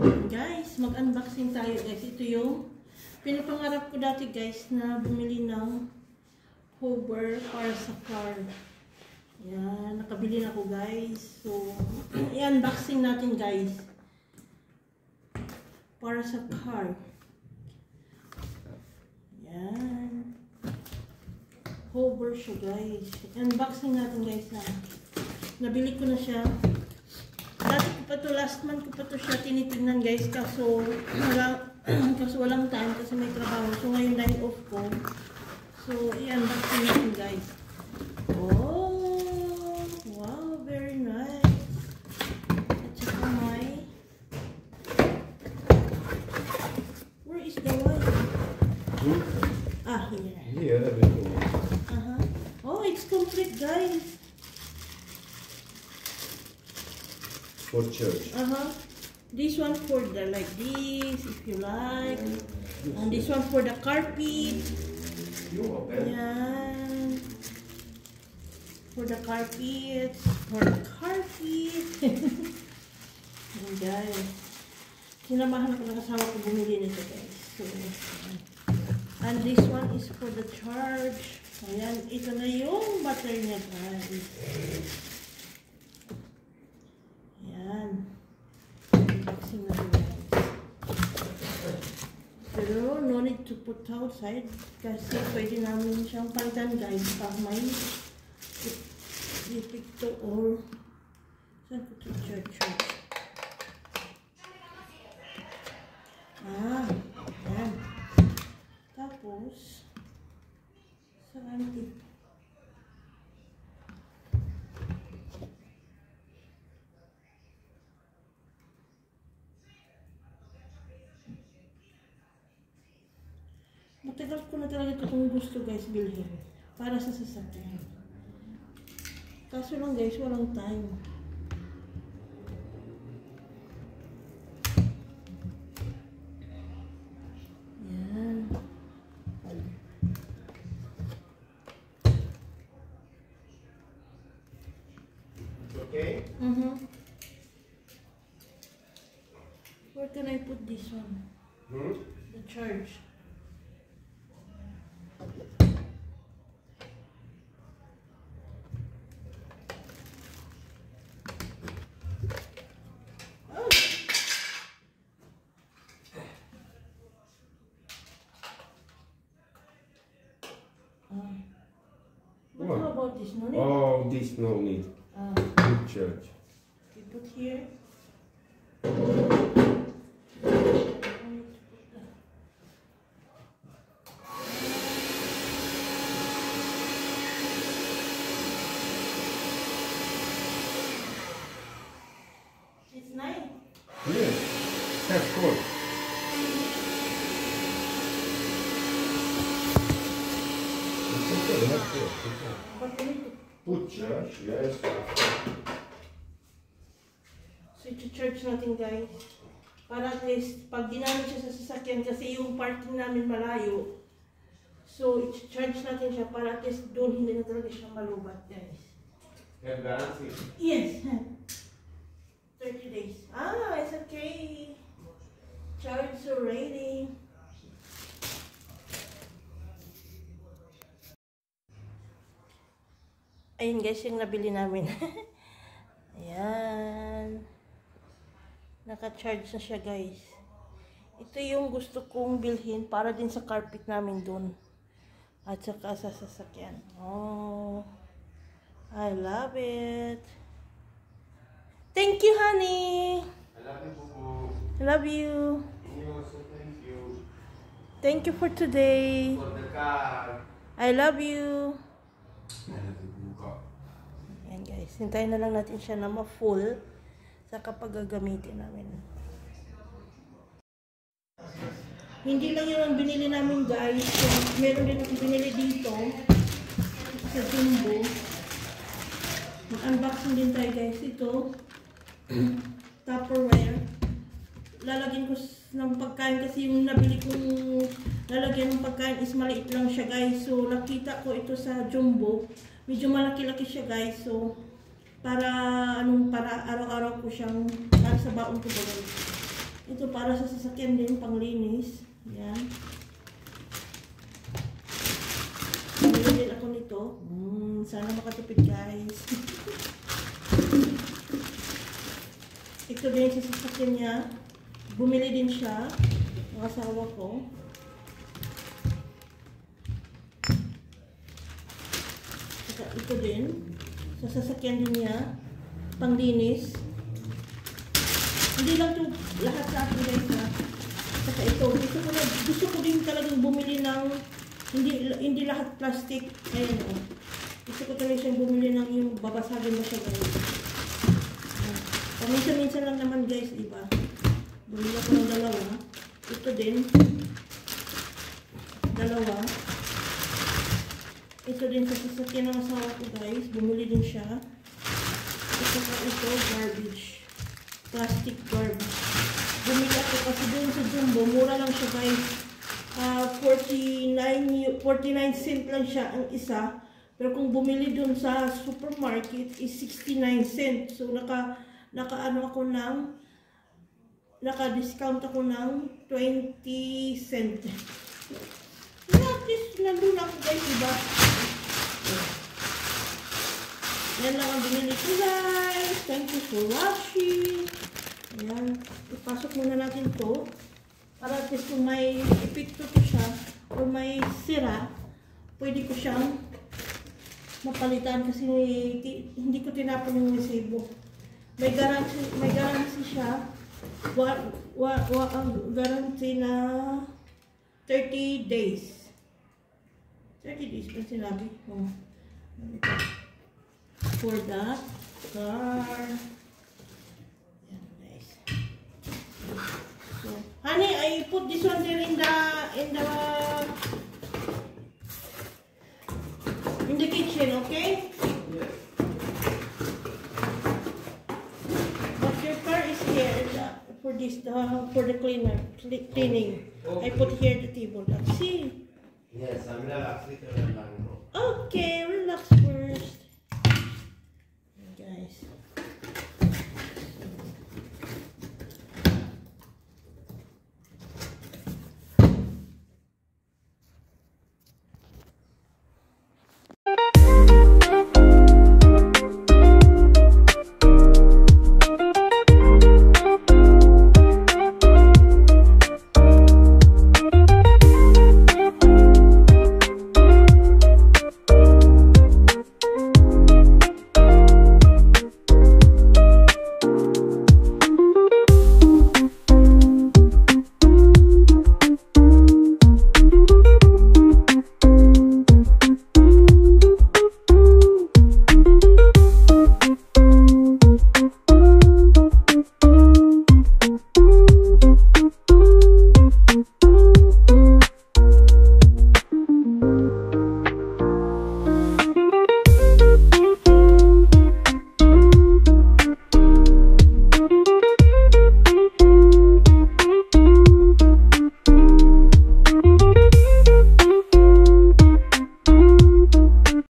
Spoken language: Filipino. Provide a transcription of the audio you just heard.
Guys, mag-unboxing tayo guys. Ito yung pinapangarap ko dati guys na bumili ng cover para sa car. Yan, nakabili na ako guys. So, i-unboxing natin guys. Para sa car. Yan. Cover siya guys. Unboxing natin guys na. Nabili ko na siya. Dati ko pa to, last month ko pa to siya tinitignan guys. Kaso walang time kasi may trabaho. So ngayon dahil off ko. So i-unboxing natin guys. Oh, wow, very nice. At saka may, where is the wire? Ah, here. Here, everything. Oh, it's complete guys. For church. This one for the like this, if you like. And this one for the carpet. Yan. For the carpet. For the carpet. Yan guys. Sinamahan ako ng asawa ko bumili nito guys. So, and this one is for the charge. Ayan, ito na yung battery niya guys. Ayan. Unboxing na rin guys. Pero no need to put outside kasi pwede namin siyang palitan guys pag may ipikto or saan ko ito church. Ayan. Tapos saan ito? Matagal ko na talaga ito kung gusto guys bilhin para sa sasakyan. Kaso lang guys, walang time. Yan. Okay? Where can I put this one? The charge. But how about this? No need? Oh, this no need. Good church. You put here. It's nice. Yes. That's cool. But we need to Put church, yes. so i-charge natin guys. Para at least pag ginamit siya sa sasakyan kasi yung parking namin malayo. So i-charge natin siya para at least doon hindi na talaga siya malubat guys. Have guarantee? Yes. 30 days. Ah, it's okay. Charge already. Ayun guys, yung nabili namin. Ayan. Naka-charge na siya guys. Ito yung gusto kong bilhin para din sa carpet namin dun. At saka sa sasakyan. Oh, I love it. Thank you, honey. I love you, Bubu. I love you. You also thank you. Thank you for today. For the car. I love you. I love you, Bubu. Ayan guys, hintayin na lang natin siya na ma-full sa kapag gagamitin namin. Hindi lang yun ang binili namin guys. So, meron din akong binili dito sa Jumbo. Mag-unboxing din tayo guys. Ito, Tupperware. Lalagyan ko ng pagkain kasi yung nabili kong lalagyan ng pagkain is maliit lang siya guys. So, nakita ko ito sa Jumbo. Medyo malaki-laki siya guys. So, para araw-araw ko siyang para sa baon ko guys. Ito para sa sasakyan din, panglinis. Yan. Bumili din ako nito. Sana makatipid guys. Ito din sa sasakyan niya. Bumili din siya. Ang asawa ko. Ito din. Sa sasakyan din niya. Panglinis. Hindi lang ito lahat sa akin guys ha. Saka ito. Gusto ko din talagang bumili ng hindi lahat plastic. Ayan o. Gusto ko talaga siyang bumili ng yung babasagin mo siya guys. Paminsan-minsan lang naman guys, diba? Bumili ako ng dalawa. Ito din. Dalawa. Ito din sa sasakyan ng asawa ko guys. Bumili din siya. Ito garbage. Plastic garbage. Bumili ako kasi doon sa Jumbo. Mura lang siya guys. 49 cent lang siya ang isa. Pero kung bumili doon sa supermarket is 69 cents. So naka-discount ako ng 20 cent. At least nandun ako guys, diba? Yan lang ang binili ko guys. Thank you for watching. Ayan. Ipasok muna natin to. Para at least kung may epekto to siya o may sira, pwede ko siyang mapalitan kasi hindi ko tinapon yung resibo. May guarantee siya. Guarantee na 30 days. 30 days pa sinabi. Oh. For that car. Yan guys. So, honey, I put this one there in the kitchen, okay? Yes. But your car is here for the cleaning. I put here the table. Let's see. Yes, I'm relaxed. Okay, relax first. Guys.